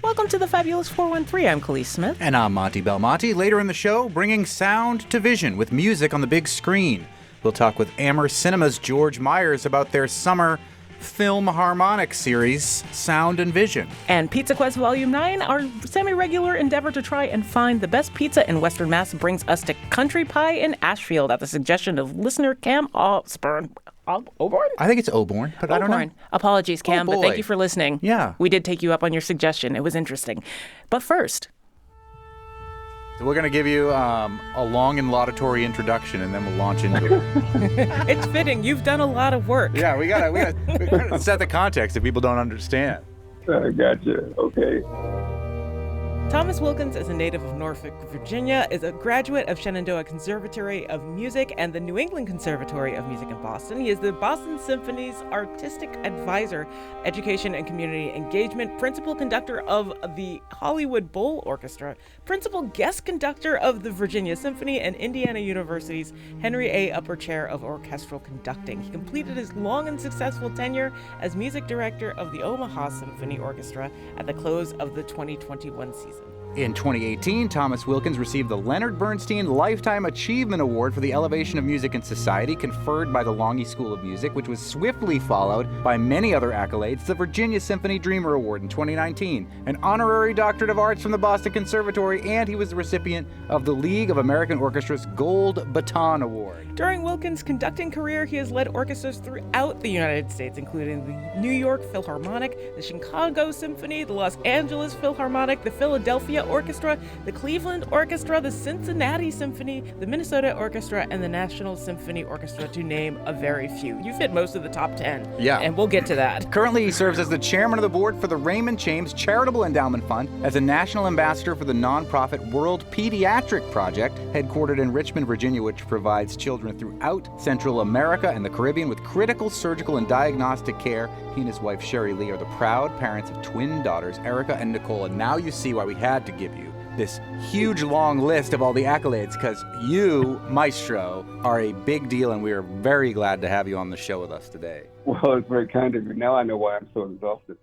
Welcome to the Fabulous 413. I'm Khalees Smith. And I'm Monty Belmonte. Later in the show, bringing sound to vision with music on the big screen. We'll talk with Amherst Cinemas' George Myers about their summer film harmonic series, Sound and Vision. And Pizza Quest Volume 9, our semi-regular endeavor to try and find the best pizza in Western Mass, brings us to Country Pie in Ashfield at the suggestion of listener Cam Osborne. Oborn? I think it's Oborn, but I don't know. Apologies, Cam, but thank you for listening. Yeah. We did take you up on your suggestion. It was interesting. But first... We're going to give you a long and laudatory introduction, and then we'll launch into it. It's fitting. You've done a lot of work. Yeah, we gotta set the context if people don't understand. I gotcha. Okay. Thomas Wilkins is a native of Norfolk, Virginia, is a graduate of Shenandoah Conservatory of Music and the New England Conservatory of Music in Boston. He is the Boston Symphony's Artistic Advisor, Education and Community Engagement, Principal Conductor of the Hollywood Bowl Orchestra, Principal Guest Conductor of the Virginia Symphony, and Indiana University's Henry A. Upper Chair of Orchestral Conducting. He completed his long and successful tenure as Music Director of the Omaha Symphony Orchestra at the close of the 2021 season. In 2018, Thomas Wilkins received the Leonard Bernstein Lifetime Achievement Award for the elevation of music in society, conferred by the Longy School of Music, which was swiftly followed by many other accolades, the Virginia Symphony Dreamer Award in 2019, an honorary Doctorate of Arts from the Boston Conservatory, and he was the recipient of the League of American Orchestras Gold Baton Award. During Wilkins' conducting career, he has led orchestras throughout the United States, including the New York Philharmonic, the Chicago Symphony, the Los Angeles Philharmonic, the Philadelphia Orchestra, the Cleveland Orchestra, the Cincinnati Symphony, the Minnesota Orchestra, and the National Symphony Orchestra, to name a very few. You've hit most of the top 10. Yeah. And we'll get to that. Currently, he serves as the chairman of the board for the Raymond James Charitable Endowment Fund, as a national ambassador for the nonprofit World Pediatric Project, headquartered in Richmond, Virginia, which provides children throughout Central America and the Caribbean with critical surgical and diagnostic care. He and his wife, Sherry Lee, are the proud parents of twin daughters, Erica and Nicole. And now you see why we had to give you this huge long list of all the accolades, because you, Maestro, are a big deal, and we are very glad to have you on the show with us today. Well, it's very kind of you. Now I know why I'm so exhausted.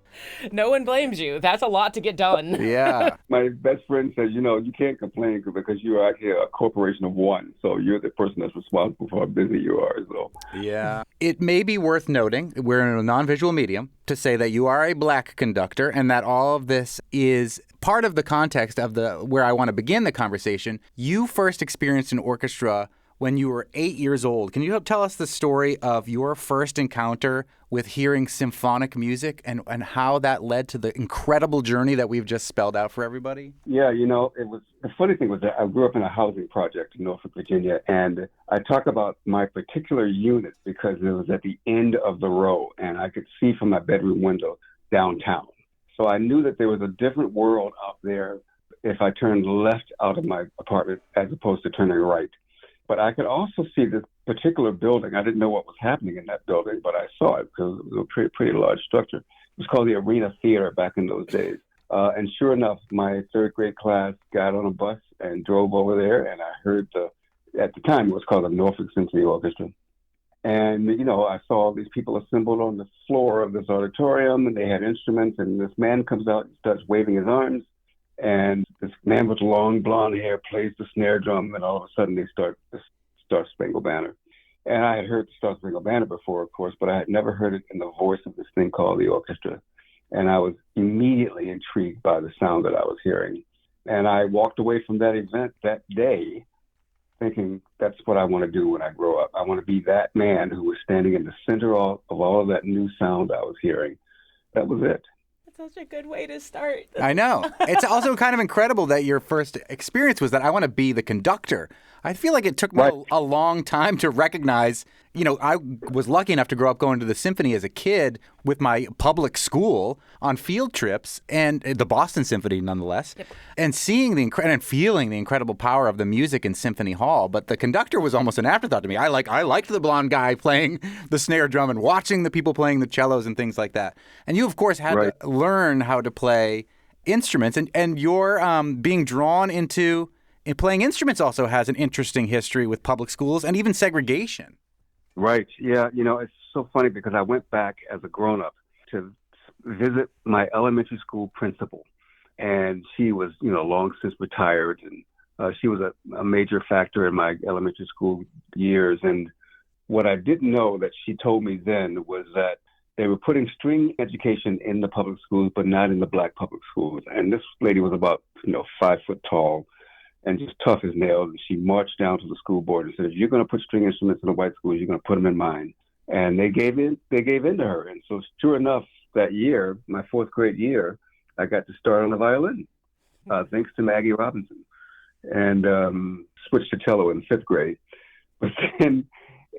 No one blames you. That's a lot to get done. Yeah. My best friend says, you can't complain because you are actually a corporation of one. So you're the person that's responsible for how busy you are. So. Yeah. It may be worth noting, we're in a non-visual medium, to say that you are a black conductor and that all of this is part of the context of where I want to begin the conversation. You first experienced an orchestra when you were 8 years old. Can you tell us the story of your first encounter with hearing symphonic music and how that led to the incredible journey that we've just spelled out for everybody? Yeah, the funny thing was that I grew up in a housing project in Norfolk, Virginia, and I talk about my particular unit because it was at the end of the row, and I could see from my bedroom window downtown. So I knew that there was a different world out there if I turned left out of my apartment as opposed to turning right. But I could also see this particular building. I didn't know what was happening in that building, but I saw it because it was a pretty large structure. It was called the Arena Theater back in those days. And sure enough, my third grade class got on a bus and drove over there, and I heard at the time it was called the Norfolk Symphony Orchestra. And, I saw all these people assembled on the floor of this auditorium, and they had instruments, and this man comes out and starts waving his arms. And this man with long blonde hair plays the snare drum, and all of a sudden they start the Star Spangled Banner. And I had heard the Star Spangled Banner before, of course, but I had never heard it in the voice of this thing called the orchestra. And I was immediately intrigued by the sound that I was hearing. And I walked away from that event that day thinking that's what I want to do when I grow up. I want to be that man who was standing in the center of all of that new sound I was hearing. That was it. Such a good way to start. I know. It's also kind of incredible that your first experience was that I want to be the conductor. I feel like it took me a long time to recognize, I was lucky enough to grow up going to the symphony as a kid with my public school on field trips, and the Boston Symphony nonetheless, and seeing and feeling the incredible power of the music in Symphony Hall. But the conductor was almost an afterthought to me. I liked the blonde guy playing the snare drum and watching the people playing the cellos and things like that. And you, of course, had to learn how to play instruments, and your being drawn into playing instruments also has an interesting history with public schools and even segregation. Right. Yeah. It's so funny because I went back as a grown-up to visit my elementary school principal and she was, long since retired, and she was a major factor in my elementary school years. And what I didn't know that she told me then was that they were putting string education in the public schools, but not in the black public schools. And this lady was about, 5 foot tall and just tough as nails. And she marched down to the school board and said, if you're going to put string instruments in the white schools, you're going to put them in mine. And they gave in to her. And so sure enough, that year, my 4th grade year, I got to start on the violin, thanks to Maggie Robinson, and switched to cello in 5th grade. But then,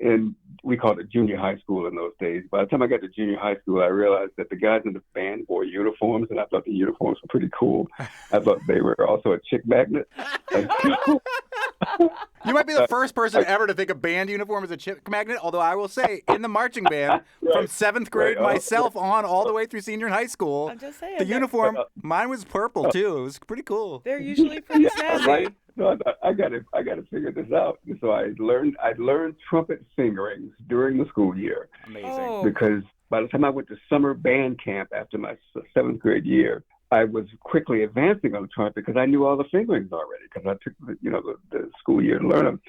and we called it junior high school in those days. By the time I got to junior high school, I realized that the guys in the band wore uniforms, and I thought the uniforms were pretty cool. I thought they were also a chick magnet. You might be the first person ever to think a band uniform is a chick magnet, although I will say, in the marching band, from 7th grade myself on all the way through senior high school, I'm just saying, the uniform, mine was purple too. It was pretty cool. They're usually pretty snazzy. Right? So I got to figure this out. And so I learned trumpet fingerings during the school year. Amazing. Oh. Because by the time I went to summer band camp after my 7th grade year, I was quickly advancing on the trumpet because I knew all the fingerings already, because I took the school year to learn them.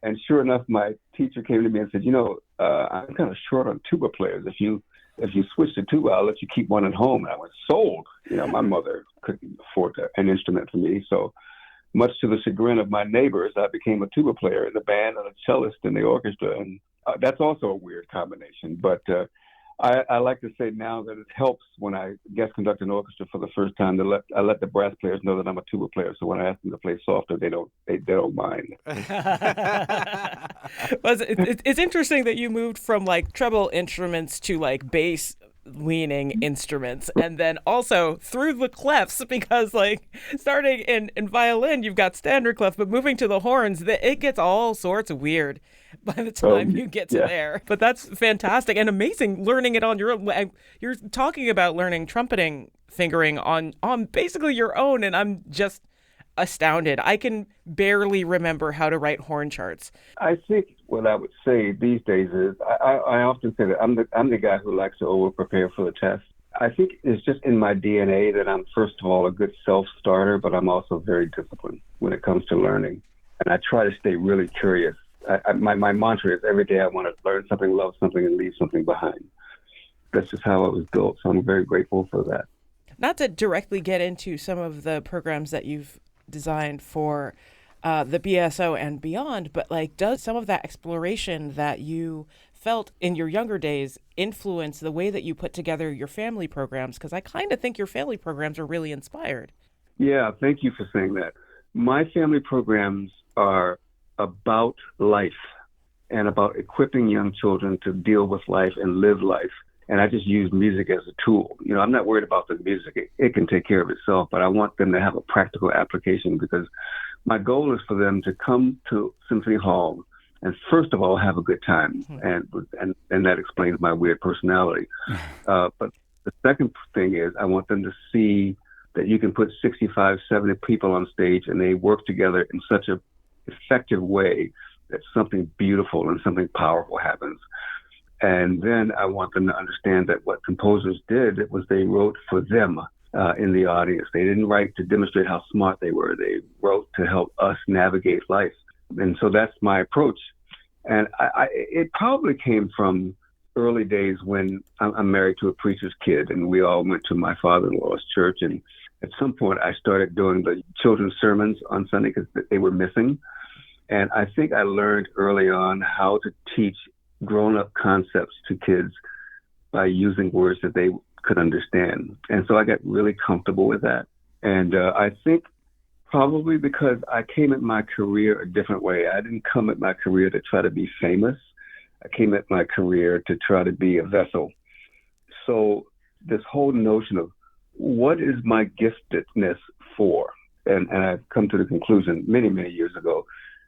And sure enough, my teacher came to me and said, I'm kind of short on tuba players. If you switch to tuba, I'll let you keep one at home. And I went, sold. My mother couldn't afford an instrument for me. So much to the chagrin of my neighbors, I became a tuba player in the band and a cellist in the orchestra. And that's also a weird combination. But I like to say now that it helps when I guest conduct an orchestra for the first time I let the brass players know that I'm a tuba player. So when I ask them to play softer, they don't mind. Well, it's interesting that you moved from like treble instruments to like bass leaning instruments, and then also through the clefs, because like starting in violin you've got standard clef, but moving to the horns, it gets all sorts of weird by the time you get to there. But that's fantastic and amazing, learning it on your own. You're talking about learning trumpeting fingering on basically your own, and I'm just astounded. I can barely remember how to write horn charts. I think what I would say these days is I often say that I'm the guy who likes to over prepare for the test. I think it's just in my DNA that I'm, first of all, a good self-starter, but I'm also very disciplined when it comes to learning. And I try to stay really curious. My mantra is every day I want to learn something, love something, and leave something behind. That's just how I was built. So I'm very grateful for that. Not to directly get into some of the programs that you've designed for the BSO and beyond, but like, does some of that exploration that you felt in your younger days influence the way that you put together your family programs? Because I kind of think your family programs are really inspired. Yeah, thank you for saying that. My family programs are about life and about equipping young children to deal with life and live life. And I just use music as a tool. I'm not worried about the music. It can take care of itself, but I want them to have a practical application, because my goal is for them to come to Symphony Hall and first of all have a good time. And that explains my weird personality. But the second thing is I want them to see that you can put 65, 70 people on stage and they work together in such an effective way that something beautiful and something powerful happens. And then I want them to understand that what composers did was they wrote for them in the audience. They didn't write to demonstrate how smart they were. They wrote to help us navigate life. And so that's my approach. And it probably came from early days when I'm married to a preacher's kid, and we all went to my father-in-law's church. And at some point, I started doing the children's sermons on Sunday because they were missing. And I think I learned early on how to teach grown-up concepts to kids by using words that they could understand. And so I got really comfortable with that. And I think probably because I came at my career a different way. I didn't come at my career to try to be famous. I came at my career to try to be a vessel. So this whole notion of what is my giftedness for? And I've come to the conclusion many, many years ago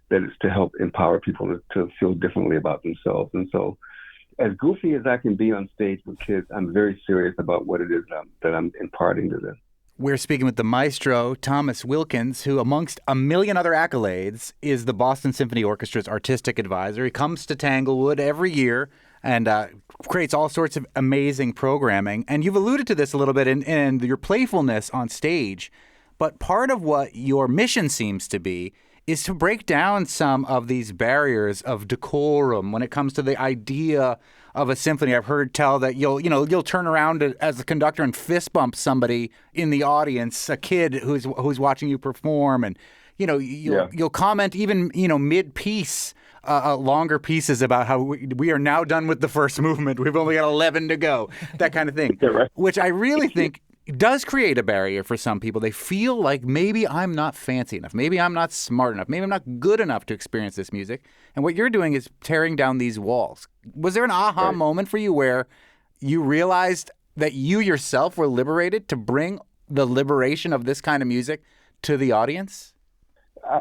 that it's to help empower people to feel differently about themselves. And so as goofy as I can be on stage with kids, I'm very serious about what it is that I'm imparting to them. We're speaking with the Maestro Thomas Wilkins, who, amongst a million other accolades, is the Boston Symphony Orchestra's artistic advisor. He comes to Tanglewood every year and creates all sorts of amazing programming. And you've alluded to this a little bit in your playfulness on stage, but part of what your mission seems to be is to break down some of these barriers of decorum when it comes to the idea of a symphony. I've heard tell that you'll turn around as a conductor and fist bump somebody in the audience, a kid who's watching you perform, and you'll comment even mid-piece, longer pieces about how we are now done with the first movement. We've only got 11 to go, that kind of thing, Right. which I really think does create a barrier for some people. They feel like maybe I'm not fancy enough, maybe I'm not smart enough, maybe I'm not good enough to experience this music. And what you're doing is tearing down these walls. Was there an aha moment for you where you realized that you yourself were liberated to bring the liberation of this kind of music to the audience?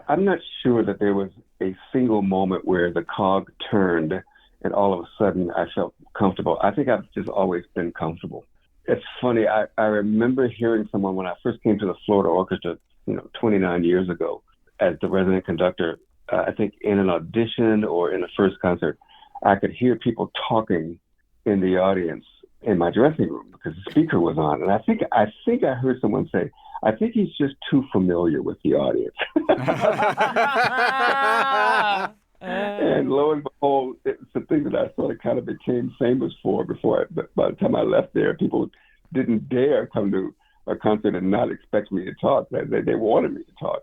I'm not sure that there was a single moment where the cog turned and all of a sudden I felt comfortable. I think I've just always been comfortable. It's funny. I remember hearing someone when I first came to the Florida Orchestra, 29 years ago, as the resident conductor. I think in an audition or in a first concert, I could hear people talking in the audience in my dressing room because the speaker was on, and I think I heard someone say, "I think he's just too familiar with the audience." And lo and behold, it's the thing that I sort of kind of became famous for but by the time I left there, people didn't dare come to a concert and not expect me to talk. They wanted me to talk.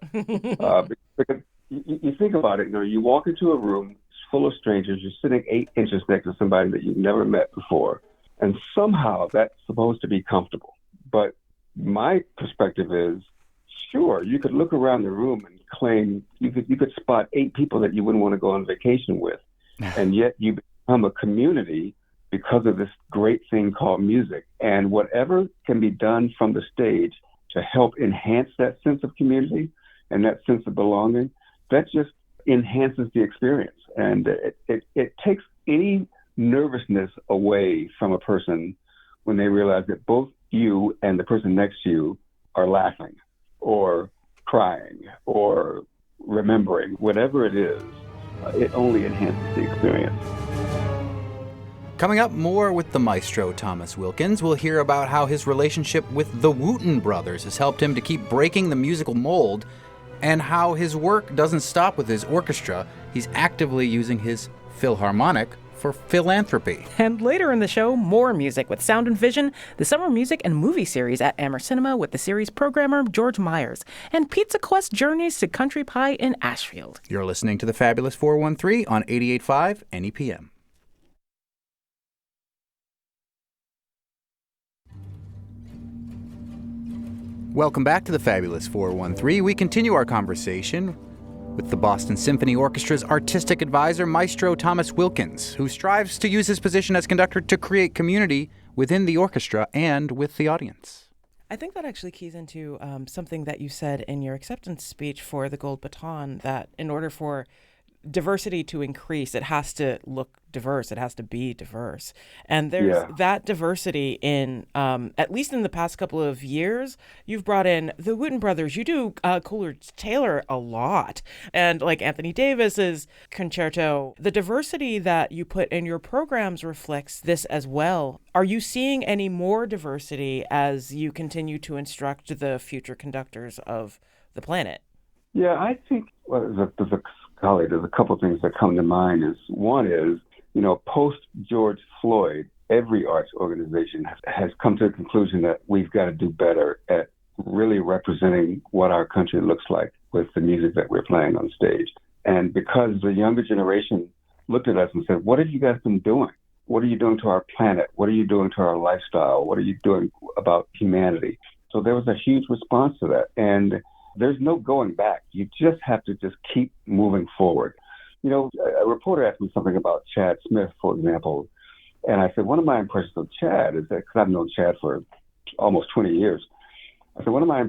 Because you think about it, you walk into a room full of strangers, you're sitting 8 inches next to somebody that you've never met before, and somehow that's supposed to be comfortable. But my perspective is, sure, you could look around the room and claim you could spot 8 people that you wouldn't want to go on vacation with, and yet you become a community because of this great thing called music. And whatever can be done from the stage to help enhance that sense of community and that sense of belonging, that just enhances the experience. And it takes any nervousness away from a person when they realize that both you and the person next to you are laughing or crying or remembering. Whatever it is, it only enhances the experience. Coming up, more with the Maestro Thomas Wilkins. We'll hear about how his relationship with the Wooten brothers has helped him to keep breaking the musical mold, and how his work doesn't stop with his orchestra. He's actively using his Philharmonic for philanthropy. And later in the show, more music with Sound and Vision, the summer music and movie series at Amherst Cinema with the series programmer George Myers, and Pizza Quest journeys to Country Pie in Ashfield. You're listening to the Fabulous 413 on 88.5 NEPM. Welcome back to the Fabulous 413. We continue our conversation with the Boston Symphony Orchestra's artistic advisor, Maestro Thomas Wilkins, who strives to use his position as conductor to create community within the orchestra and with the audience. I think that actually keys into something that you said in your acceptance speech for the Gold Baton, that in order for diversity to increase, it has to look diverse. It has to be diverse. And there's that diversity in, at least in the past couple of years, you've brought in the Wooten brothers. You do Coolidge-Taylor a lot. And like Anthony Davis's concerto, the diversity that you put in your programs reflects this as well. Are you seeing any more diversity as you continue to instruct the future conductors of the planet? Yeah, I think there's a couple of things that come to mind. One is, post George Floyd, every arts organization has come to the conclusion that we've got to do better at really representing what our country looks like with the music that we're playing on stage. And because the younger generation looked at us and said, what have you guys been doing? What are you doing to our planet? What are you doing to our lifestyle? What are you doing about humanity? So there was a huge response to that. And there's no going back. You just have to just keep moving forward. A reporter asked me something about Chad Smith, for example, and I said, one of my impressions of Chad is that, because I've known Chad for almost 20 years, I said, one of my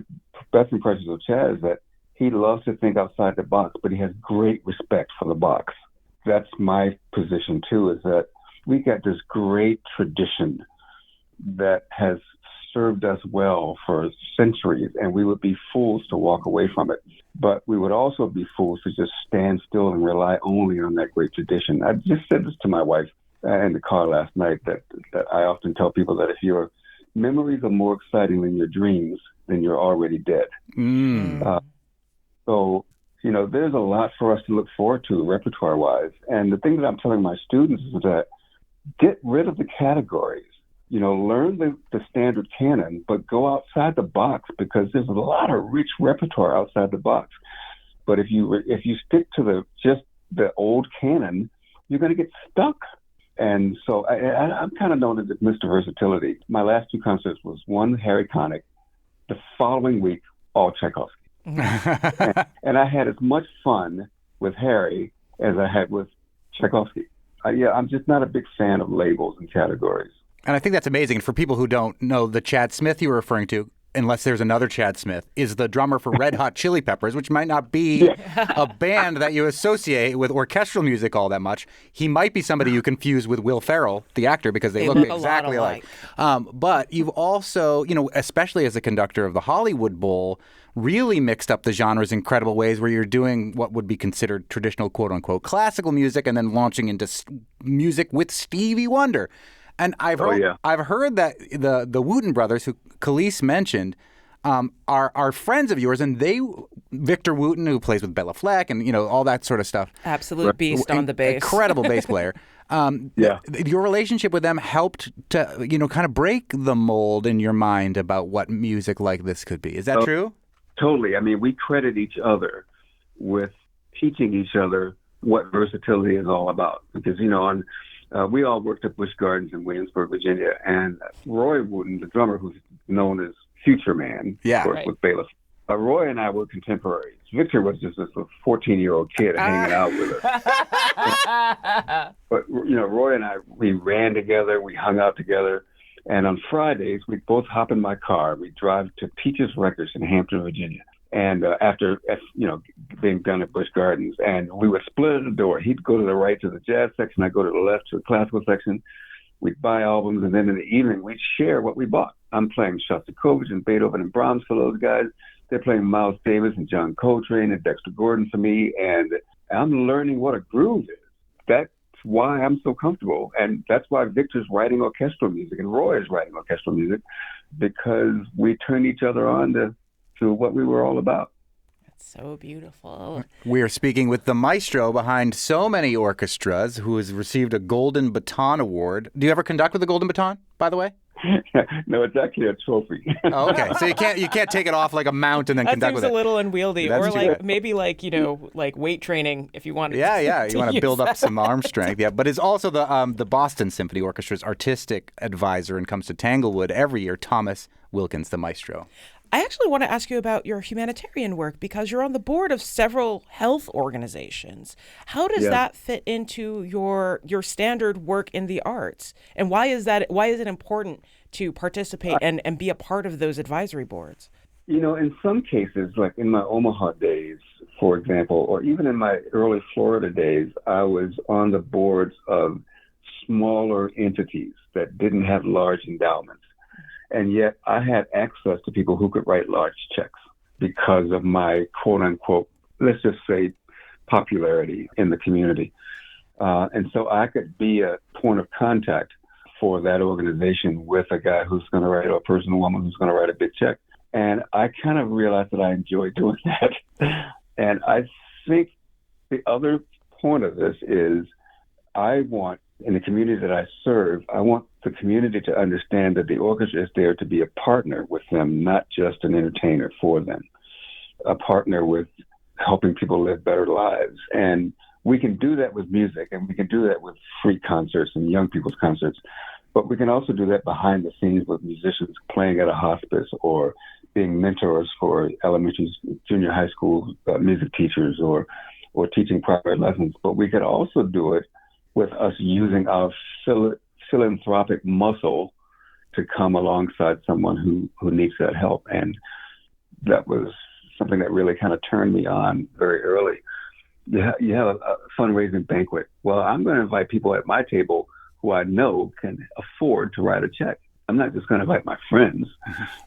best impressions of Chad is that he loves to think outside the box, but he has great respect for the box. That's my position, too, is that we got this great tradition that has served us well for centuries, and we would be fools to walk away from it. But we would also be fools to just stand still and rely only on that great tradition. I just said this to my wife in the car last night that I often tell people that if your memories are more exciting than your dreams, then you're already dead. So, there's a lot for us to look forward to repertoire-wise. And the thing that I'm telling my students is that get rid of the categories. Learn the standard canon, but go outside the box, because there's a lot of rich repertoire outside the box. But if you stick to just the old canon, you're going to get stuck. And so I'm kind of known as Mr. Versatility. My last 2 concerts was one Harry Connick, the following week all Tchaikovsky. and I had as much fun with Harry as I had with Tchaikovsky. I'm just not a big fan of labels and categories. And I think that's amazing. And for people who don't know, the Chad Smith you were referring to, unless there's another Chad Smith, is the drummer for Red Hot Chili Peppers, which might not be a band that you associate with orchestral music all that much. He might be somebody you confuse with Will Ferrell, the actor, because they look exactly alike. But you've also, especially as a conductor of the Hollywood Bowl, really mixed up the genres in incredible ways, where you're doing what would be considered traditional, quote-unquote, classical music, and then launching into music with Stevie Wonder. And I've heard that the Wooten brothers, who Khalees mentioned, are friends of yours, and Victor Wooten, who plays with Bela Fleck and all that sort of stuff. Absolute beast on the bass. Incredible bass player. Your relationship with them helped to kind of break the mold in your mind about what music like this could be. Is that true? Totally. I mean, we credit each other with teaching each other what versatility is all about, because we all worked at Busch Gardens in Williamsburg, Virginia, and Roy Wooten, the drummer, who's known as Future Man, of course, with Bela. Roy and I were contemporaries. Victor was just a 14-year-old kid hanging out with us. But Roy and I, we ran together, we hung out together, and on Fridays we'd both hop in my car. We'd drive to Peaches Records in Hampton, Virginia. And after being done at Busch Gardens, and we would split at the door. He'd go to the right to the jazz section, I'd go to the left to the classical section. We'd buy albums, and then in the evening we'd share what we bought. I'm playing Shostakovich and Beethoven and Brahms for those guys. They're playing Miles Davis and John Coltrane and Dexter Gordon for me, and I'm learning what a groove is. That's why I'm so comfortable, and that's why Victor's writing orchestral music and Roy is writing orchestral music, because we turn each other on to what we were all about. That's so beautiful. We are speaking with the maestro behind so many orchestras, who has received a Golden Baton Award. Do you ever conduct with a Golden Baton, by the way? No, it's actually a trophy. Oh, okay. So you can't take it off like a mount and then conduct with it. That seems a little unwieldy. Or maybe like weight training if you want to. Yeah. You want to build up some arm strength. Yeah, but it's also the Boston Symphony Orchestra's artistic advisor and comes to Tanglewood every year, Thomas Wilkins, the maestro. I actually want to ask you about your humanitarian work, because you're on the board of several health organizations. How does that fit into your standard work in the arts? And why is it important to participate and be a part of those advisory boards? In some cases, like in my Omaha days, for example, or even in my early Florida days, I was on the boards of smaller entities that didn't have large endowments. And yet I had access to people who could write large checks because of my quote unquote, let's just say, popularity in the community. And so I could be a point of contact for that organization with a guy who's going to write, or a person or woman who's going to write a big check. And I kind of realized that I enjoy doing that. And I think the other point of this is I want, in the community that I serve, I want the community to understand that the orchestra is there to be a partner with them, not just an entertainer for them, a partner with helping people live better lives. And we can do that with music, and we can do that with free concerts and young people's concerts, but we can also do that behind the scenes with musicians playing at a hospice or being mentors for elementary, junior high school music teachers, or teaching private lessons. But we could also do it with us using our philanthropic muscle to come alongside someone who needs that help. And that was something that really kind of turned me on very early. You have a fundraising banquet. Well, I'm going to invite people at my table who I know can afford to write a check. I'm not just going to invite my friends.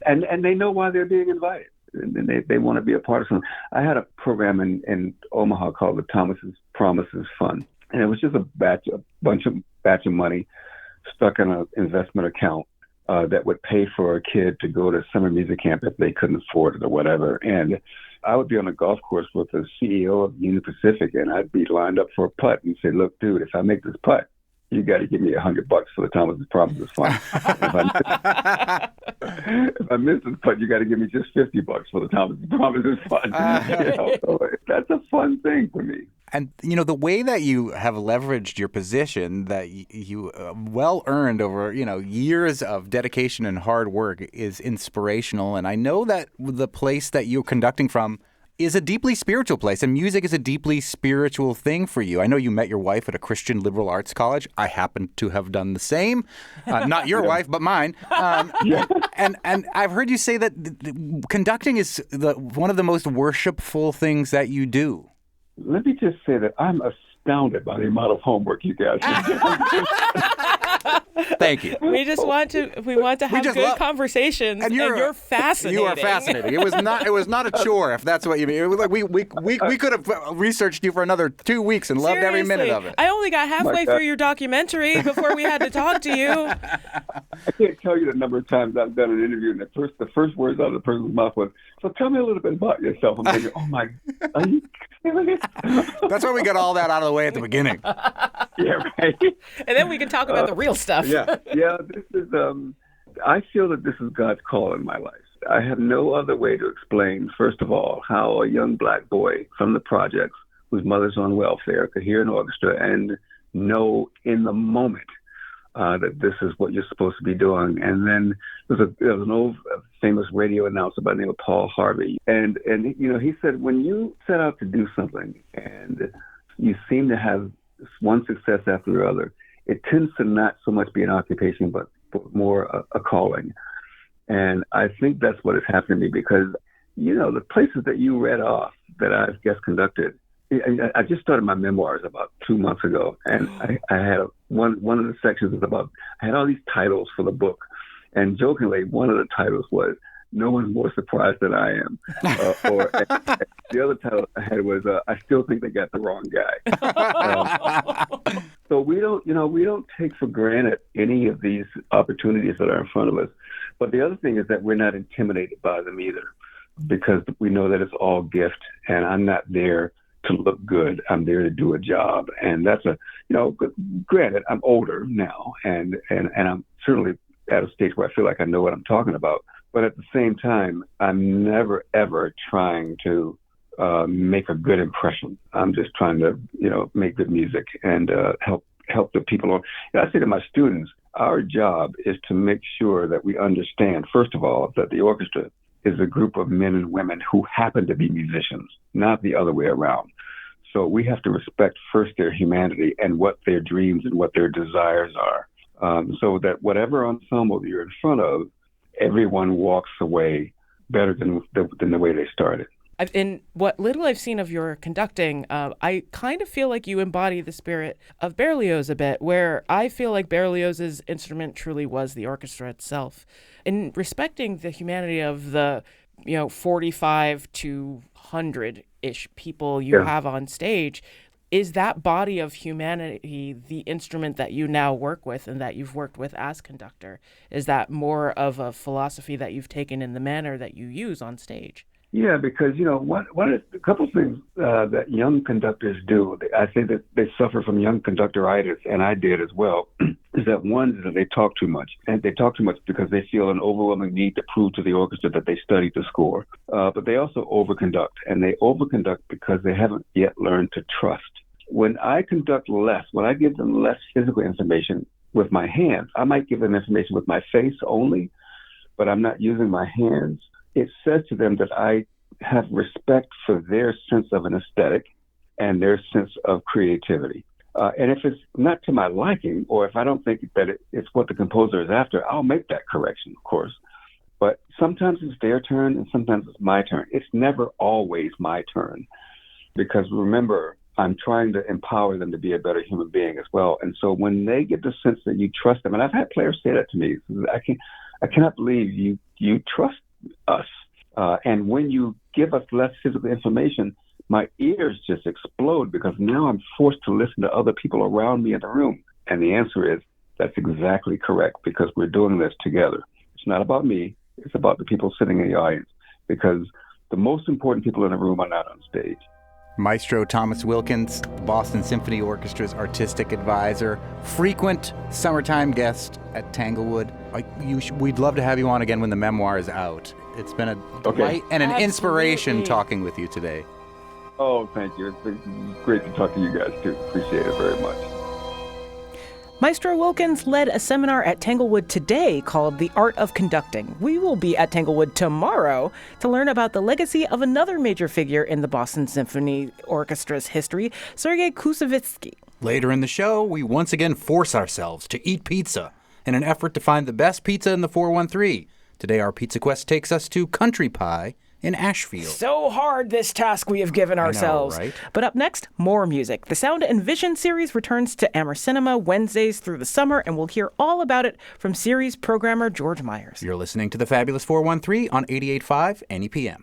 And they know why they're being invited. And they want to be a part of something. I had a program in Omaha called the Thomas's Promises Fund. And it was just a bunch of batch of money stuck in an investment account that would pay for a kid to go to summer music camp if they couldn't afford it or whatever. And I would be on a golf course with the CEO of Union Pacific, and I'd be lined up for a putt and say, look, dude, if I make this putt, you got to give me $100 for the Thomas Promise Fund. If I miss this putt, you got to give me just $50 for the Thomas Promise Fund. So that's a fun thing for me. And, the way that you have leveraged your position that you well earned over, years of dedication and hard work is inspirational. And I know that the place that you're conducting from is a deeply spiritual place, and music is a deeply spiritual thing for you. I know you met your wife at a Christian liberal arts college. I happen to have done the same. Not your wife, but mine. And I've heard you say that conducting is one of the most worshipful things that you do. Let me just say that I'm astounded by the amount of homework you guys do. Thank you. We want to have good conversations, and you're fascinating. You are fascinating. It was not a chore, if that's what you mean. It was like we could have researched you for another 2 weeks and loved every minute of it. I only got halfway through your documentary before we had to talk to you. I can't tell you the number of times I've done an interview, and the first words out of the person's mouth was, "So tell me a little bit about yourself." I'm thinking, "Oh my, are you serious?" That's why we got all that out of the way at the beginning. Yeah, right. And then we can talk about the real stuff. Yeah. This is. I feel that this is God's call in my life. I have no other way to explain, first of all, how a young black boy from the projects whose mother's on welfare could hear an orchestra and know in the moment that this is what you're supposed to be doing. And then there was an old famous radio announcer by the name of Paul Harvey. And he said, when you set out to do something and you seem to have one success after the other, it tends to not so much be an occupation, but more a calling. And I think that's what has happened to me because, the places that you read off that I've guest conducted, I just started my memoirs about 2 months ago, and I had one of the sections was about, I had all these titles for the book, and jokingly, one of the titles was, "No one's more surprised than I am," or the other title I had was, "I still think they got the wrong guy." So we don't take for granted any of these opportunities that are in front of us. But the other thing is that we're not intimidated by them either, because we know that it's all gift, and I'm not there to look good. I'm there to do a job. And that's granted, I'm older now, and I'm certainly at a stage where I feel like I know what I'm talking about. But at the same time, I'm never, ever trying to make a good impression. I'm just trying to, make good music and help the people. I say to my students, our job is to make sure that we understand, first of all, that the orchestra is a group of men and women who happen to be musicians, not the other way around. So we have to respect first their humanity and what their dreams and what their desires are, so that whatever ensemble you're in front of, everyone walks away better than the way they started. In what little I've seen of your conducting, I kind of feel like you embody the spirit of Berlioz a bit, where I feel like Berlioz's instrument truly was the orchestra itself. In respecting the humanity of the, 45 to 100-ish people you have on stage, is that body of humanity the instrument that you now work with and that you've worked with as conductor? Is that more of a philosophy that you've taken in the manner that you use on stage? Yeah, because, a couple of things that young conductors do, I think that they suffer from young conductoritis, and I did as well, is that one is that they talk too much. And they talk too much because they feel an overwhelming need to prove to the orchestra that they studied the score. But they also overconduct, and they overconduct because they haven't yet learned to trust. When I conduct less, when I give them less physical information with my hands, I might give them information with my face only, but I'm not using my hands. It says to them that I have respect for their sense of an aesthetic and their sense of creativity. And if it's not to my liking, or if I don't think that it's what the composer is after, I'll make that correction, of course. But sometimes it's their turn and sometimes it's my turn. It's never always my turn, because remember, I'm trying to empower them to be a better human being as well. And so when they get the sense that you trust them, and I've had players say that to me, I cannot believe you trust us. And when you give us less physical information, my ears just explode, because now I'm forced to listen to other people around me in the room. And the answer is, that's exactly correct, because we're doing this together. It's not about me. It's about the people sitting in the audience, because the most important people in the room are not on stage. Maestro Thomas Wilkins, Boston Symphony Orchestra's artistic advisor, frequent summertime guest at Tanglewood. We'd love to have you on again when the memoir is out. It's been a delight and an inspiration talking with you today. Oh, thank you. It's been great to talk to you guys, too. Appreciate it very much. Maestro Wilkins led a seminar at Tanglewood today called The Art of Conducting. We will be at Tanglewood tomorrow to learn about the legacy of another major figure in the Boston Symphony Orchestra's history, Sergei Koussevitzky. Later in the show, we once again force ourselves to eat pizza in an effort to find the best pizza in the 413. Today, our pizza quest takes us to Country Pie in Ashfield. So hard, this task we have given ourselves. I know, right? But up next, more music. The Sound and Vision series returns to Amherst Cinema Wednesdays through the summer, and we'll hear all about it from series programmer George Myers. You're listening to the Fabulous 413 on 88.5 NEPM.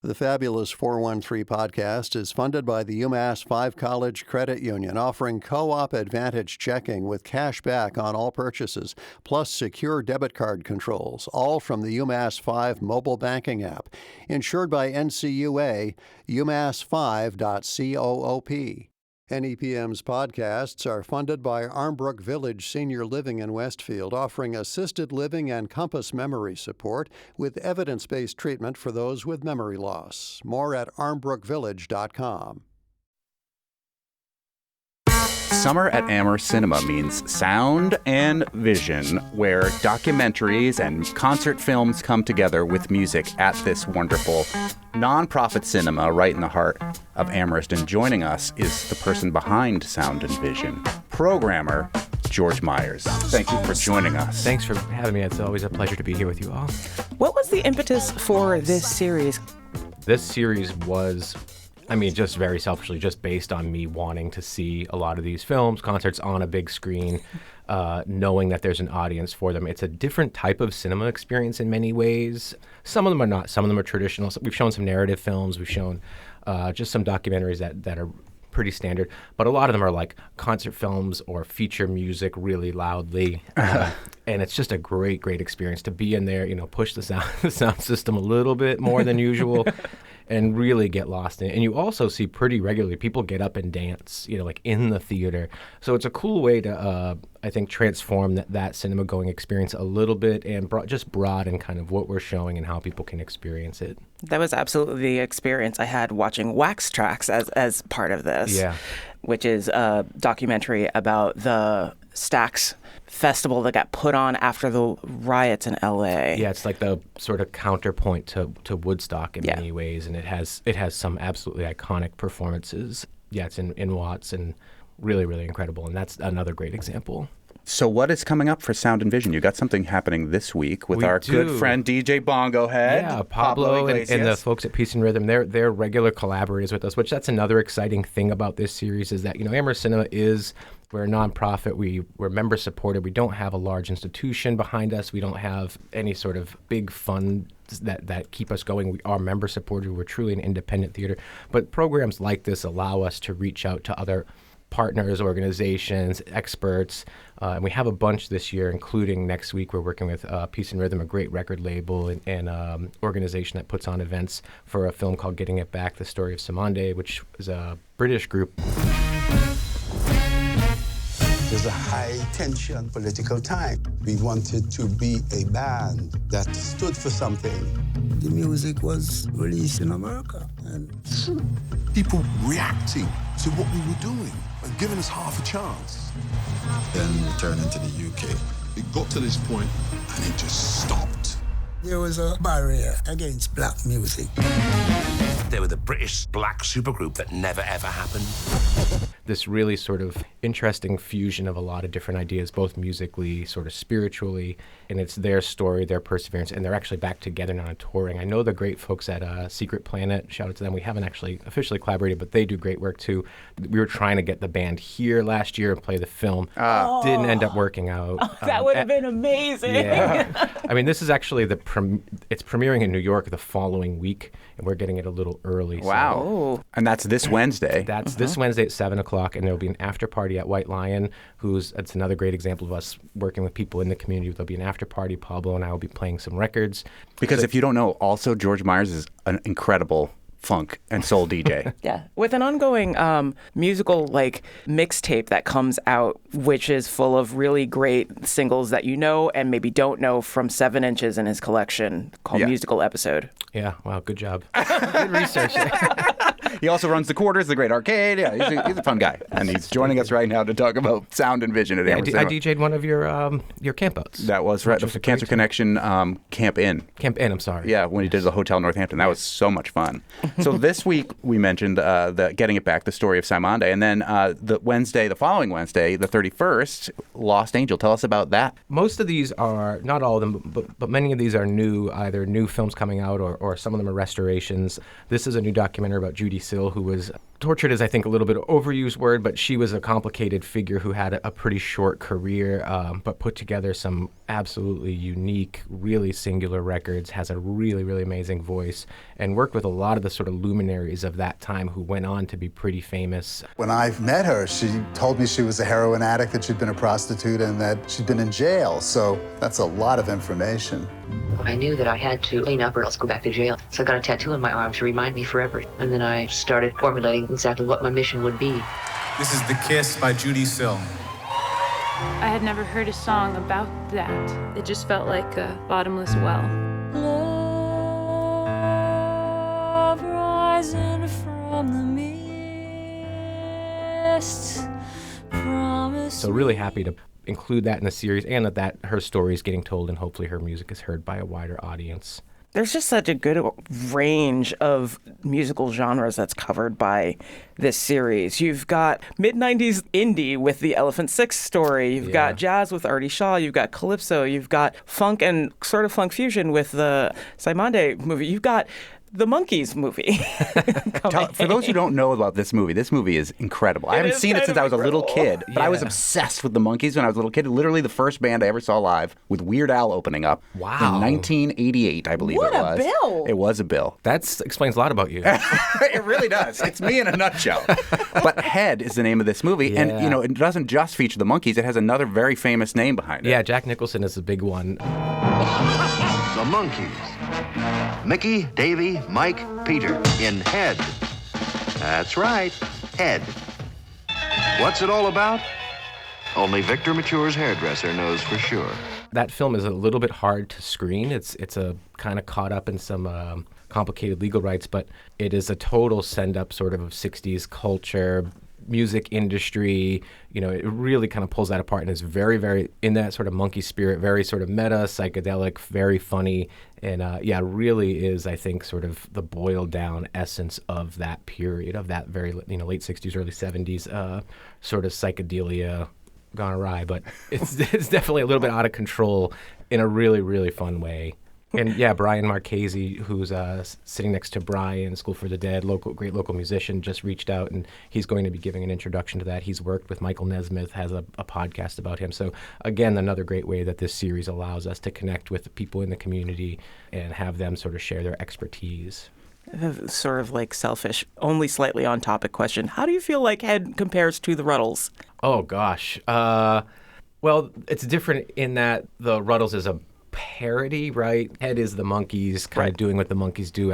The Fabulous 413 podcast is funded by the UMass 5 College Credit Union, offering co-op advantage checking with cash back on all purchases, plus secure debit card controls, all from the UMass 5 mobile banking app. Insured by NCUA, umass5.coop. NEPM's podcasts are funded by Armbrook Village Senior Living in Westfield, offering assisted living and compass memory support with evidence-based treatment for those with memory loss. More at armbrookvillage.com. Summer at Amherst Cinema means sound and vision, where documentaries and concert films come together with music at this wonderful nonprofit cinema right in the heart of Amherst. And joining us is the person behind Sound and Vision, programmer George Myers. Thank you for joining us. Thanks for having me. It's always a pleasure to be here with you all. What was the impetus for this series? This series was, just very selfishly, just based on me wanting to see a lot of these films, concerts on a big screen, knowing that there's an audience for them. It's a different type of cinema experience in many ways. Some of them are not. Some of them are traditional. We've shown some narrative films. We've shown just some documentaries that are pretty standard. But a lot of them are like concert films or feature music really loudly. And it's just a great, great experience to be in there, push the sound system a little bit more than usual. And really get lost in it. And you also see pretty regularly people get up and dance, like in the theater. So it's a cool way to, I think, transform that cinema-going experience a little bit and just broaden kind of what we're showing and how people can experience it. That was absolutely the experience I had watching Wax Tracks as part of this. Yeah. Which is a documentary about the Stax festival that got put on after the riots in L.A. Yeah, it's like the sort of counterpoint to Woodstock in many ways, and it has some absolutely iconic performances. Yeah, it's in Watts and really, really incredible, and that's another great example. So what is coming up for Sound and Vision? You got something happening this week with our good friend DJ Bongo Head. Yeah, Pablo and the folks at Peace and Rhythm. They're regular collaborators with us, which that's another exciting thing about this series is that, Amherst Cinema we're a nonprofit. We're member supported. We don't have a large institution behind us. We don't have any sort of big funds that keep us going. We are member supported. We're truly an independent theater. But programs like this allow us to reach out to other partners, organizations, experts, and we have a bunch this year, including next week we're working with Peace and Rhythm, a great record label and organization that puts on events for a film called Getting It Back, The Story of Samande, which is a British group. It was a high-tension political time. We wanted to be a band that stood for something. The music was released in America, and people reacting to what we were doing and giving us half a chance. Then we turned into the UK. It got to this point, and it just stopped. There was a barrier against black music. They were the British black supergroup that never, ever happened. This really sort of interesting fusion of a lot of different ideas, both musically, sort of spiritually, and it's their story, their perseverance, and they're actually back together now and touring. I know the great folks at Secret Planet, shout out to them. We haven't actually officially collaborated, but they do great work too. We were trying to get the band here last year and play the film. Didn't end up working out. That would have been amazing. Yeah. This is actually it's premiering in New York the following week, and we're getting it a little early. Wow. So. And that's this Wednesday. That's this Wednesday at 7 o'clock. o'clock, and there'll be an after party at White Lion, it's another great example of us working with people in the community. There'll be an after party. Pablo and I will be playing some records. Because if you don't know, also George Myers is an incredible funk and soul DJ. Yeah, with an ongoing musical like mixtape that comes out, which is full of really great singles that you know and maybe don't know from 7 Inches in his collection called Musical Episode. Yeah, wow, good job. Good research. He also runs the Quarters, the Great Arcade. Yeah, he's a fun guy, and he's joining us right now to talk about sound and vision at Amherst I Cinemas. DJ'd one of your campouts. That was right, the Cancer Connection Camp Inn. Camp Inn, I'm sorry. Yeah, when he did the Hotel Northampton. That was so much fun. So this week we mentioned the Getting It Back, the story of Simonde, and then the following Wednesday, the 31st, Lost Angel. Tell us about that. Most of these are, not all of them, but many of these are either new films coming out or some of them are restorations. This is a new documentary about Judy Sill, who was tortured is, I think, a little bit of overused word, but she was a complicated figure who had a pretty short career, but put together some absolutely unique, really singular records, has a really, really amazing voice, and worked with a lot of the sort of luminaries of that time who went on to be pretty famous. When I met her, she told me she was a heroin addict, that she'd been a prostitute, and that she'd been in jail, so that's a lot of information. I knew that I had to clean up or else go back to jail. So I got a tattoo on my arm to remind me forever. And then I started formulating exactly what my mission would be. This is The Kiss by Judy Sill. I had never heard a song about that. It just felt like a bottomless well. Love rising from the mist. So really happy to include that in the series, and that her story is getting told, and hopefully her music is heard by a wider audience. There's just such a good range of musical genres that's covered by this series. You've got mid-90s indie with the Elephant Six story. You've got jazz with Artie Shaw. You've got calypso. You've got funk and sort of funk fusion with the Simonde movie. You've got the Monkees movie. For those who don't know about this movie is incredible. I haven't seen it since I was a little kid, but I was obsessed with the Monkees when I was a little kid. Literally the first band I ever saw live, with Weird Al opening up in 1988, I believe it was. What a bill! It was a bill. That explains a lot about you. It really does. It's me in a nutshell. But Head is the name of this movie, and it doesn't just feature the Monkees. It has another very famous name behind it. Yeah, Jack Nicholson is a big one. The Monkees. Mickey, Davy, Mike, Peter in Head. That's right, Head. What's it all about? Only Victor Mature's hairdresser knows for sure. That film is a little bit hard to screen. It's a kind of caught up in some complicated legal rights, but it is a total send-up sort of 60s culture, music industry. It really kind of pulls that apart and is very, very in that sort of monkey spirit, very sort of meta, psychedelic, very funny. And really is, I think, sort of the boiled down essence of that period, of that very, late 60s, early 70s sort of psychedelia gone awry. But it's definitely a little bit out of control in a really, really fun way. And Brian Marchese, who's sitting next to Brian, School for the Dead, great local musician, just reached out, and he's going to be giving an introduction to that. He's worked with Michael Nesmith, has a podcast about him. So again, another great way that this series allows us to connect with the people in the community and have them sort of share their expertise. Sort of like selfish, only slightly on topic question. How do you feel like Head compares to the Ruddles? Oh gosh. Well, it's different in that the Ruddles is a parody, right? Head is the Monkees kind of doing what the Monkees do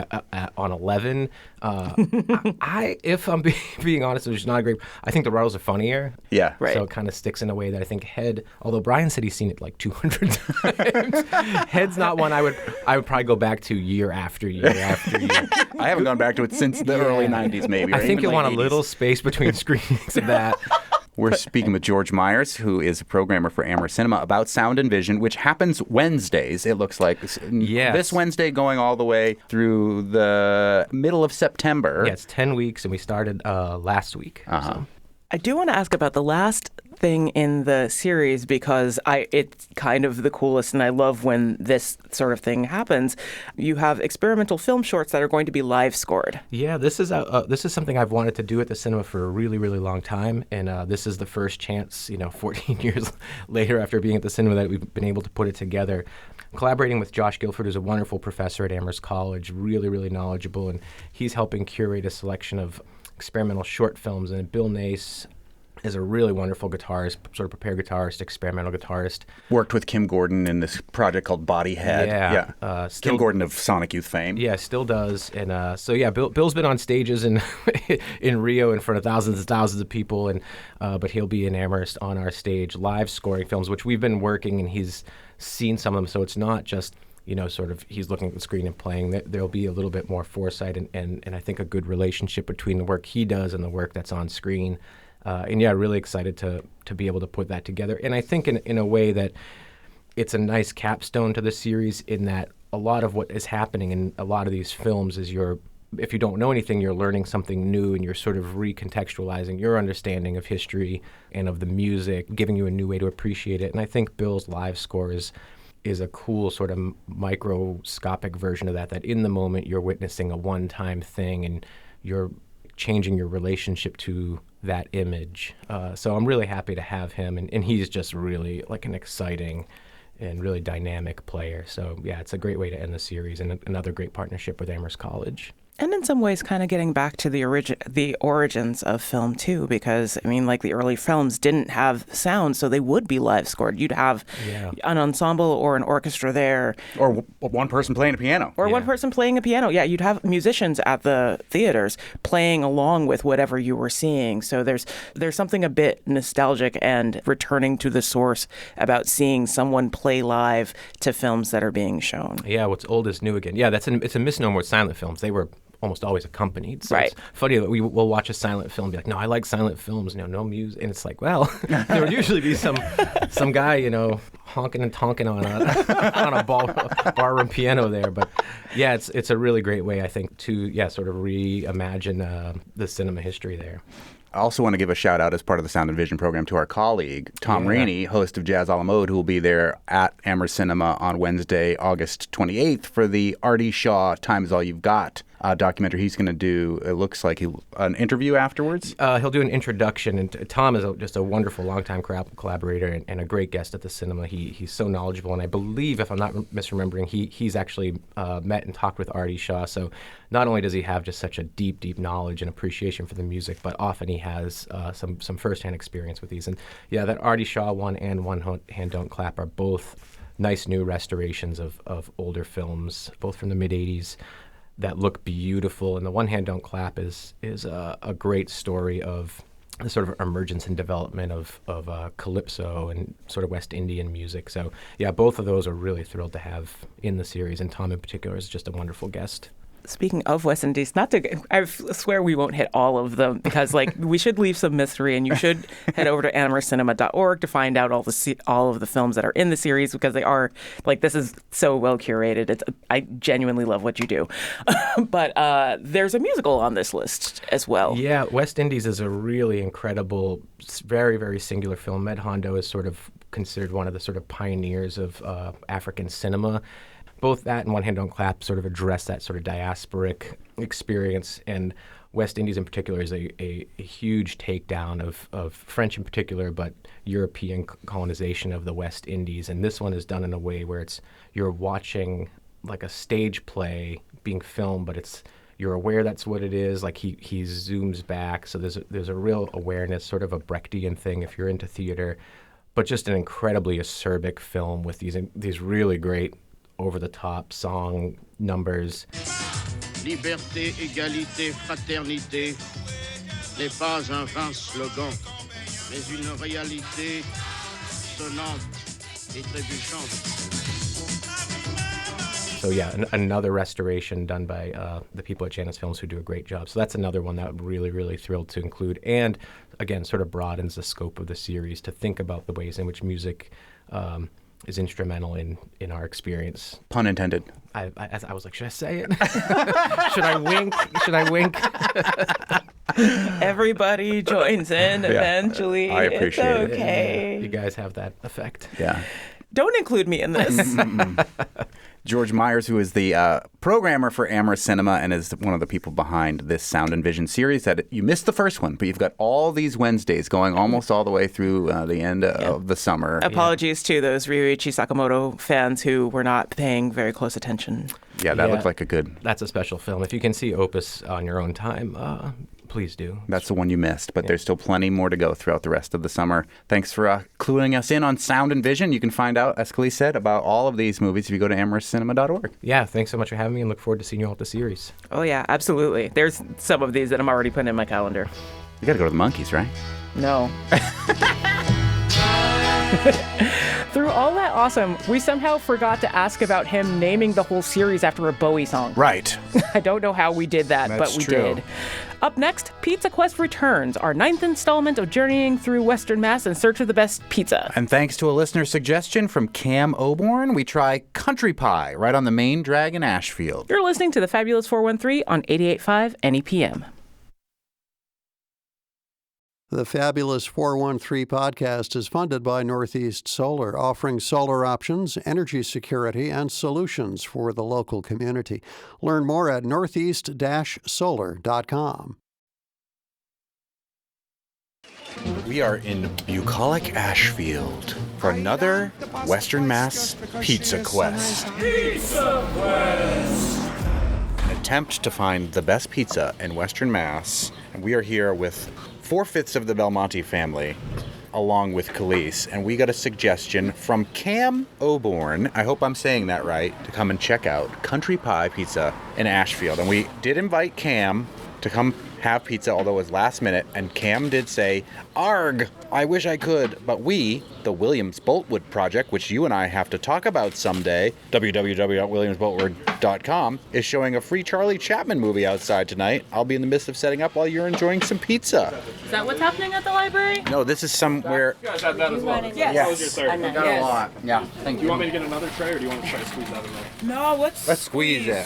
on 11. If I'm being honest, which is not great, I think the Ruddles are funnier. Yeah. Right. So it kind of sticks in a way that I think Head, although Brian said he's seen it like 200 times, Head's not one I would probably go back to year after year after year. I haven't gone back to it since the early 90s, maybe. I think you'll want a little space between screenings of that. We're speaking with George Myers, who is a programmer for Amherst Cinema, about sound and vision, which happens Wednesdays, it looks like. Yes. This Wednesday going all the way through the middle of September. Yeah, it's 10 weeks, and we started last week. Uh-huh. So. I do want to ask about the last thing in the series because it's kind of the coolest, and I love when this sort of thing happens. You have experimental film shorts that are going to be live scored. Yeah, this is something I've wanted to do at the cinema for a really, really long time, and this is the first chance, 14 years later after being at the cinema, that we've been able to put it together. Collaborating with Josh Guilford, who's a wonderful professor at Amherst College, really, really knowledgeable, and he's helping curate a selection of experimental short films, and Bill Nace is a really wonderful guitarist, sort of prepared guitarist, experimental guitarist. Worked with Kim Gordon in this project called Bodyhead. Yeah. Kim Gordon of Sonic Youth fame. Yeah, still does. And Bill's been on stages in in Rio in front of thousands and thousands of people, and but he'll be in Amherst on our stage live scoring films, which we've been working, and he's seen some of them, so it's not just sort of he's looking at the screen and playing. There'll be a little bit more foresight and I think a good relationship between the work he does and the work that's on screen. Really excited to be able to put that together. And I think in a way that it's a nice capstone to the series, in that a lot of what is happening in a lot of these films is if you don't know anything, you're learning something new, and you're sort of recontextualizing your understanding of history and of the music, giving you a new way to appreciate it. And I think Bill's live score is a cool sort of microscopic version of that in the moment you're witnessing a one-time thing and you're changing your relationship to that image. So I'm really happy to have him, and he's just really like an exciting and really dynamic player. So yeah, it's a great way to end the series, and another great partnership with Amherst College. And in some ways, kind of getting back to the origins of film, too, because, I mean, like the early films didn't have sound, so they would be live scored. You'd have an ensemble or an orchestra there. Or one person playing a piano. Or one person playing a piano. Yeah, you'd have musicians at the theaters playing along with whatever you were seeing. So there's something a bit nostalgic and returning to the source about seeing someone play live to films that are being shown. Yeah, what's old is new again. Yeah, it's a misnomer with silent films. They were almost always accompanied. So right. It's funny that we'll watch a silent film and be like, no, I like silent films, no music. And it's like, well, there would usually be some guy, honking and tonking on a barroom piano there. But yeah, it's a really great way, I think, to sort of reimagine the cinema history there. I also want to give a shout out as part of the Sound and Vision program to our colleague, Tom Rainey, host of Jazz a la Mode, who will be there at Amherst Cinema on Wednesday, August 28th for the Artie Shaw Time Is All You've Got documentary he's going to do. It looks like an interview afterwards. He'll do an introduction, and Tom is just a wonderful longtime collaborator and a great guest at the cinema. He's so knowledgeable, and I believe, if I'm not misremembering, he's actually met and talked with Artie Shaw. So not only does he have just such a deep knowledge and appreciation for the music, but often he has some firsthand experience with these. And yeah, that Artie Shaw one and One Hand Don't Clap are both nice new restorations of older films, both from the mid-'80s, that look beautiful. And the One Hand Don't Clap is a great story of the sort of emergence and development of calypso and sort of West Indian music. So yeah, both of those are really thrilled to have in the series, and Tom in particular is just a wonderful guest. Speaking of West Indies, I swear we won't hit all of them, because we should leave some mystery, and you should head over to amherstcinema.org to find out all of the films that are in the series, because they are this is so well curated. I genuinely love what you do. But there's a musical on this list as well. Yeah, West Indies is a really incredible, very, very singular film. Med Hondo is sort of considered one of the sort of pioneers of African cinema. Both that and One Hand Don't Clap sort of address that sort of diasporic experience, and West Indies in particular is a huge takedown of French in particular, but European colonization of the West Indies. And this one is done in a way where you're watching like a stage play being filmed, but you're aware that's what it is. Like he zooms back, so there's a real awareness, sort of a Brechtian thing if you're into theater, but just an incredibly acerbic film with these really great over-the-top song numbers. Liberté, égalité, fraternité n'est pas un vain slogan, mais une réalité sonnante et trébuchante. So yeah, another restoration done by the people at Janus Films, who do a great job. So that's another one that I'm really, really thrilled to include. And again, sort of broadens the scope of the series to think about the ways in which music is instrumental in our experience. Pun intended. I was like, should I say it? Should I wink? Everybody joins in eventually. I appreciate it. It's okay. Yeah. You guys have that effect. Yeah. Don't include me in this. George Myers, who is the programmer for Amherst Cinema and is one of the people behind this Sound and Vision series, said you missed the first one, but you've got all these Wednesdays going almost all the way through the end of the summer. Apologies to those Ryuichi Sakamoto fans who were not paying very close attention. Yeah, that looked like a good... That's a special film. If you can see Opus on your own time, Please do. That's the one you missed, but there's still plenty more to go throughout the rest of the summer. Thanks for cluing us in on Sound and Vision. You can find out, as Khalees said, about all of these movies if you go to amherstcinema.org. Yeah, thanks so much for having me and look forward to seeing you all at the series. Oh, yeah, absolutely. There's some of these that I'm already putting in my calendar. You got to go to the Monkees, right? No. Through all that awesome, we somehow forgot to ask about him naming the whole series after a Bowie song. Right. I don't know how we did that, but we did. Up next, Pizza Quest returns, our 9th installment of journeying through Western Mass in search of the best pizza. And thanks to a listener suggestion from Cam Oborn, we try country pie right on the main drag in Ashfield. You're listening to the Fabulous 413 on 88.5 NEPM. The Fabulous 413 podcast is funded by Northeast Solar, offering solar options, energy security, and solutions for the local community. Learn more at northeast-solar.com. We are in bucolic Ashfield for another Western Mass Pizza Quest. Pizza Quest! An attempt to find the best pizza in Western Mass, and we are here with 4/5 of the Belmonte family, along with Khalees, and we got a suggestion from Cam Oborn, I hope I'm saying that right, to come and check out Country Pie Pizza in Ashfield. And we did invite Cam to come have pizza, although it was last minute, and Cam did say, "Arg, I wish I could," but we, the Williams Boltwood Project, which you and I have to talk about someday, www.williamsboltwood.com, is showing a free Charlie Chaplin movie outside tonight. I'll be in the midst of setting up while you're enjoying some pizza. Is that what's happening at the library? No, this is somewhere... You guys had that as well. Yes. I got a lot. Yeah, thank you. Do you want me to get another tray, or do you want to try to squeeze that in there? No, let's squeeze it.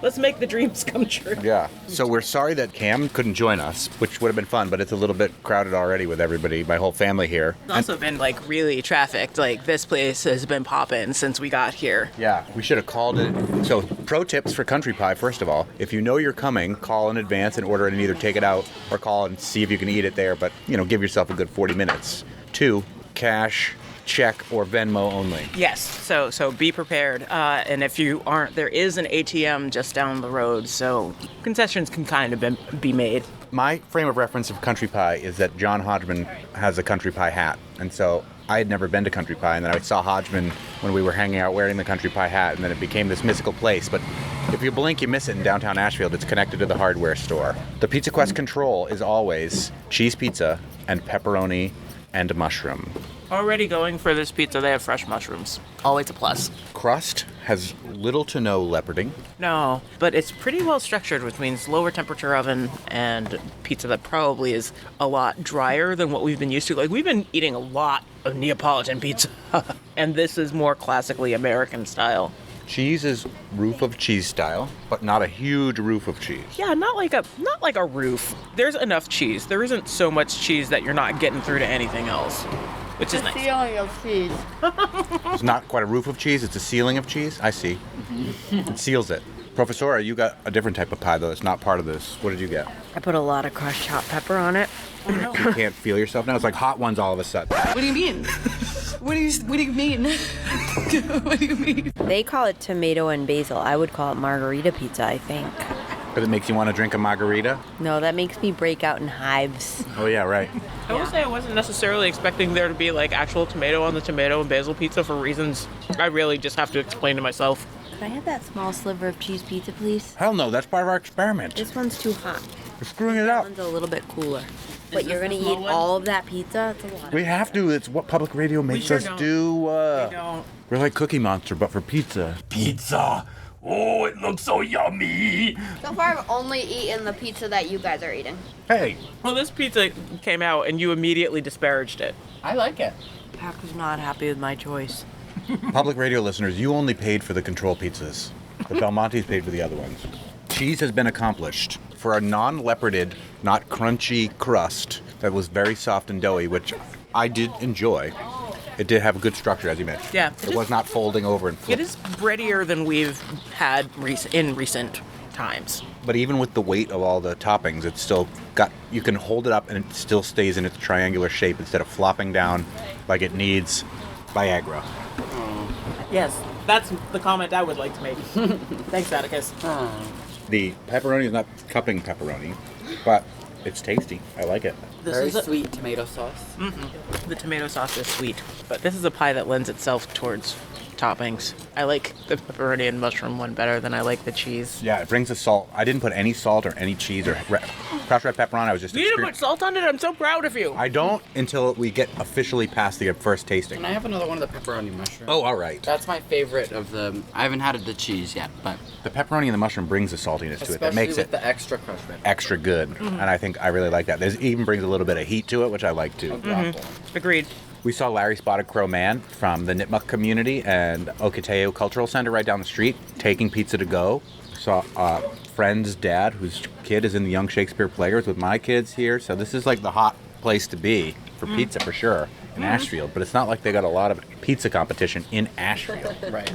Let's make the dreams come true. Yeah. So we're sorry that Cam couldn't join us, which would have been fun, but it's a little bit crowded already with everybody, my whole family here. It's also been really trafficked. This place has been popping since we got here. Yeah, we should have called it. So pro tips for country pie, first of all, if you know you're coming, call in advance and order it and either take it out or call and see if you can eat it there, but give yourself a good 40 minutes. 2, cash, check, or Venmo only. Yes, so be prepared. And if you aren't, there is an ATM just down the road, so concessions can kind of be made. My frame of reference of country pie is that John Hodgman has a country pie hat, and so I had never been to country pie, and then I saw Hodgman when we were hanging out wearing the country pie hat, and then it became this mystical place. But if you blink, you miss it in downtown Ashfield. It's connected to the hardware store. The Pizza Quest control is always cheese pizza and pepperoni and mushroom. Already going for this pizza, they have fresh mushrooms. Always a plus. Crust has little to no leoparding. No, but it's pretty well structured, which means lower temperature oven and pizza that probably is a lot drier than what we've been used to. We've been eating a lot of Neapolitan pizza, and this is more classically American style. Cheese is roof of cheese style, but not a huge roof of cheese. Yeah, not like a roof. There's enough cheese. There isn't so much cheese that you're not getting through to anything else, which is nice. Ceiling of cheese. It's not quite a roof of cheese, it's a ceiling of cheese. I see. It seals it. Professora, you got a different type of pie, though. It's not part of this. What did you get? I put a lot of crushed hot pepper on it. You can't feel yourself now? It's like hot ones all of a sudden. What do you mean? What do you mean? What do you mean? They call it tomato and basil. I would call it margarita pizza, I think. Because it makes you want to drink a margarita? No, that makes me break out in hives. Oh, yeah, right. I will say I wasn't necessarily expecting there to be actual tomato on the tomato and basil pizza for reasons I really just have to explain to myself. Can I have that small sliver of cheese pizza, please? Hell no, that's part of our experiment. This one's too hot. You're screwing it up. This one's a little bit cooler. But you're going to eat all of that pizza? That's a lot. We have to. It's what public radio makes us do. We don't. We're like Cookie Monster, but for pizza. Pizza! Oh, it looks so yummy! So far, I've only eaten the pizza that you guys are eating. Hey! Well, this pizza came out and you immediately disparaged it. I like it. Pack was not happy with my choice. Public radio listeners, you only paid for the control pizzas. The Belmontes paid for the other ones. Cheese has been accomplished. For a non-leoparded, not crunchy crust that was very soft and doughy, which I did enjoy. It did have a good structure, as you mentioned. Yeah. It was not folding over and flipping. It is breadier than we've had in recent times. But even with the weight of all the toppings, it's still got, you can hold it up and it still stays in its triangular shape instead of flopping down like it needs Viagra. Yes, that's the comment I would like to make. Thanks, Atticus. The pepperoni is not cupping pepperoni, but it's tasty. I like it. Very sweet tomato sauce. Mm-hmm. The tomato sauce is sweet, but this is a pie that lends itself towards toppings. I like the pepperoni and mushroom one better than I like the cheese. Yeah, it brings the salt. I didn't put any salt or any cheese or crushed red pepper on. I was just You didn't put salt on it? I'm so proud of you. I don't until we get officially past the first tasting. Can I have another one of the pepperoni mushroom? Oh, all right. That's my favorite of the... I haven't had the cheese yet, but... The pepperoni and the mushroom brings the saltiness to it. That makes with it the extra crushed red pepper. extra good. Mhm. And I think I really like that. There's even brings a little bit of heat to it, which I like too. Agreed. We saw Larry Spotted Crow Man from the Nipmuc community and Okateo Cultural Center right down the street taking pizza to go. Saw a friend's dad whose kid is in the Young Shakespeare Players with my kids here. So this is like the hot place to be for pizza for sure in Ashfield. But it's not like they got a lot of pizza competition in Ashfield. Right.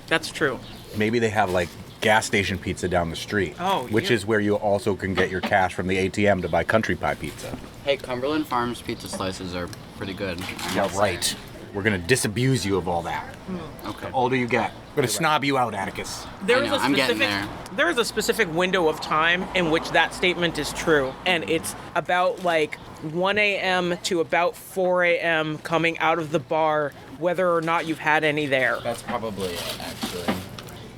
That's true. Maybe they have like gas station pizza down the street. Oh, which is where you also can get your cash from the ATM to buy country pie pizza. Hey, Cumberland Farms pizza slices are pretty good. Yeah, right. We're going to disabuse you of all that. Okay. The older you get. We're going to snob you out, Atticus. There is a specific window of time in which that statement is true, and it's about like 1 a.m. to about 4 a.m. coming out of the bar, whether or not you've had any there. That's probably it, actually.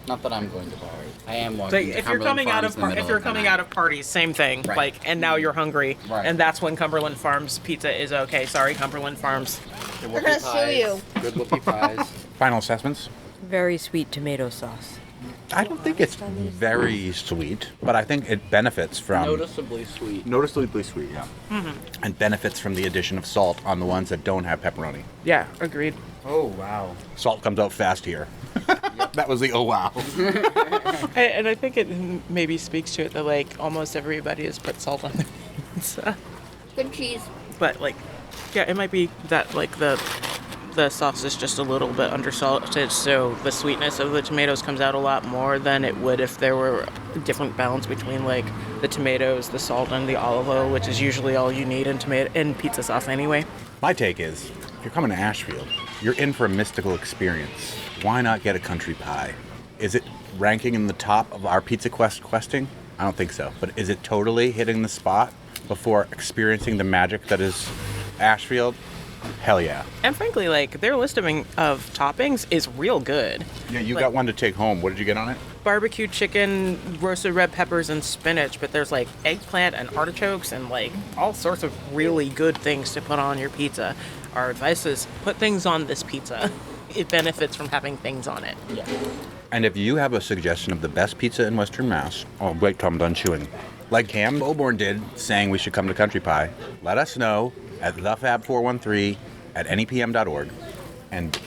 Not that I'm going to bars. I am So walking to if you're coming out of out of parties, same thing. Right. Like, and now you're hungry, Right. and that's when Cumberland Farms pizza is okay. Sorry, Cumberland Farms. We're gonna sue you. Good whoopie pies. Final assessments? Very sweet tomato sauce. I don't think it's very sweet, but I think it benefits from... Noticeably sweet. Noticeably sweet, yeah. Mhm. And benefits from the addition of salt on the ones that don't have pepperoni. Yeah, agreed. Oh, wow. Salt comes out fast here. That was the oh wow. And I think it maybe speaks to it that like almost everybody has put salt on their pizza. Good cheese. But like, yeah, it might be that like the sauce is just a little bit undersalted, so the sweetness of the tomatoes comes out a lot more than it would if there were a different balance between like the tomatoes, the salt, and the olive oil, which is usually all you need in pizza sauce anyway. My take is, if you're coming to Ashfield, you're in for a mystical experience. Why not get a country pie? Is it ranking in the top of our pizza questing? I don't think so. But is it totally hitting the spot before experiencing the magic that is Ashfield? Hell yeah. And frankly, like their listing of toppings is real good. Yeah, you Like, got one to take home. What did you get on it? barbecue chicken, roasted red peppers, and spinach, but there's like eggplant and artichokes and like all sorts of really good things to put on your pizza. Our advice is put things on this pizza. It benefits from having things on it. Yeah. And if you have a suggestion of the best pizza in Western Mass, oh wait till I'm done chewing, like Cam Boborn did, saying we should come to Country Pie, let us know at thefab413@nepm.org, and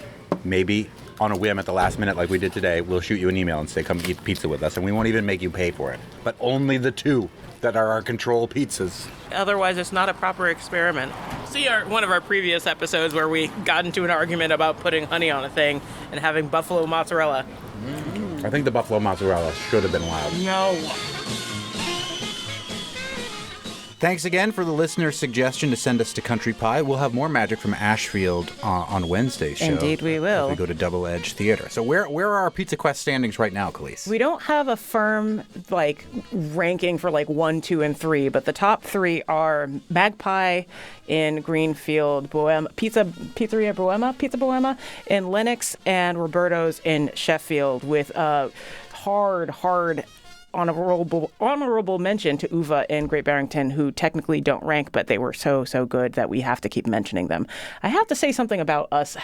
maybe on a whim at the last minute like we did today, we'll shoot you an email and say come eat pizza with us, and we won't even make you pay for it. But only the two that are our control pizzas. Otherwise, it's not a proper experiment. See one of our previous episodes where we got into an argument about putting honey on a thing and having buffalo mozzarella. I think the buffalo mozzarella should have been allowed. No. Thanks again for the listener's suggestion to send us to Country Pie. We'll have more magic from Ashfield on Wednesday's show. Indeed we will. We go to Double Edge Theater. So where are our Pizza Quest standings right now, Khalees? We don't have a firm ranking for 1, 2, and 3, but the top 3 are Magpie in Greenfield, Pizzeria Bohema in Lenox, and Roberto's in Sheffield, with hard honorable mention to Uva and Great Barrington, who technically don't rank, but they were so good that we have to keep mentioning them. I have to say something about us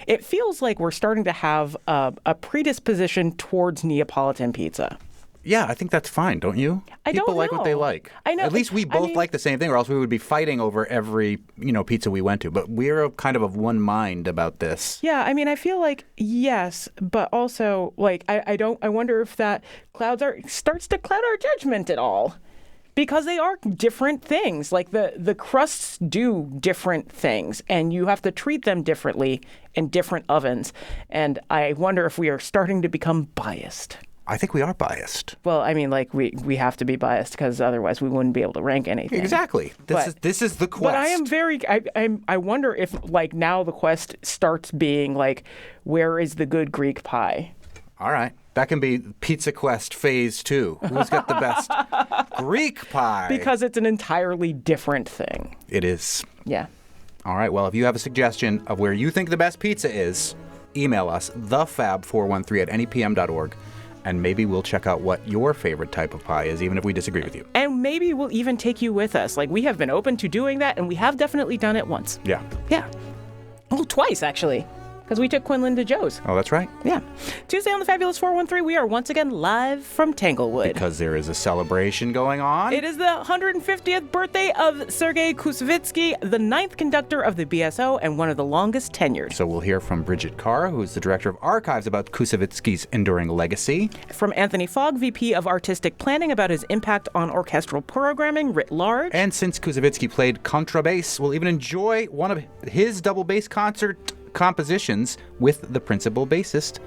it feels like we're starting to have a predisposition towards Neapolitan pizza. Yeah, I think that's fine, don't you? People like what they like. I know. At least we both like the same thing, or else we would be fighting over every, pizza we went to. But we're kind of one mind about this. Yeah, I feel like yes, but also I wonder if that starts to cloud our judgment at all. Because they are different things. Like the crusts do different things, and you have to treat them differently in different ovens. And I wonder if we are starting to become biased. I think we are biased. Well, we have to be biased because otherwise we wouldn't be able to rank anything. Exactly. This is the quest. But I am I wonder if now the quest starts being where is the good Greek pie? All right. That can be Pizza Quest Phase 2. Who's got the best Greek pie? Because it's an entirely different thing. It is. Yeah. All right, well, if you have a suggestion of where you think the best pizza is, email us, thefab413@nepm.org, and maybe we'll check out what your favorite type of pie is, even if we disagree with you. And maybe we'll even take you with us. Like, we have been open to doing that, and we have definitely done it once. Yeah. Yeah. Oh, twice, actually. Because we took Quinlan to Joe's. Oh, that's right. Yeah. Tuesday on the Fabulous 413, we are once again live from Tanglewood. Because there is a celebration going on. It is the 150th birthday of Sergei Koussevitzky, the 9th conductor of the BSO and one of the longest tenured. So we'll hear from Bridget Carr, who's the director of archives, about Koussevitzky's enduring legacy. From Anthony Fogg, VP of Artistic Planning, about his impact on orchestral programming writ large. And since Koussevitzky played contrabass, we'll even enjoy one of his double bass concert compositions with the principal bassist,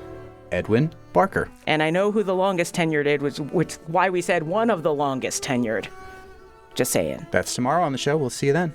Edwin Barker. And I know who the longest tenured is, which is why we said one of the longest tenured. Just saying. That's tomorrow on the show. We'll see you then.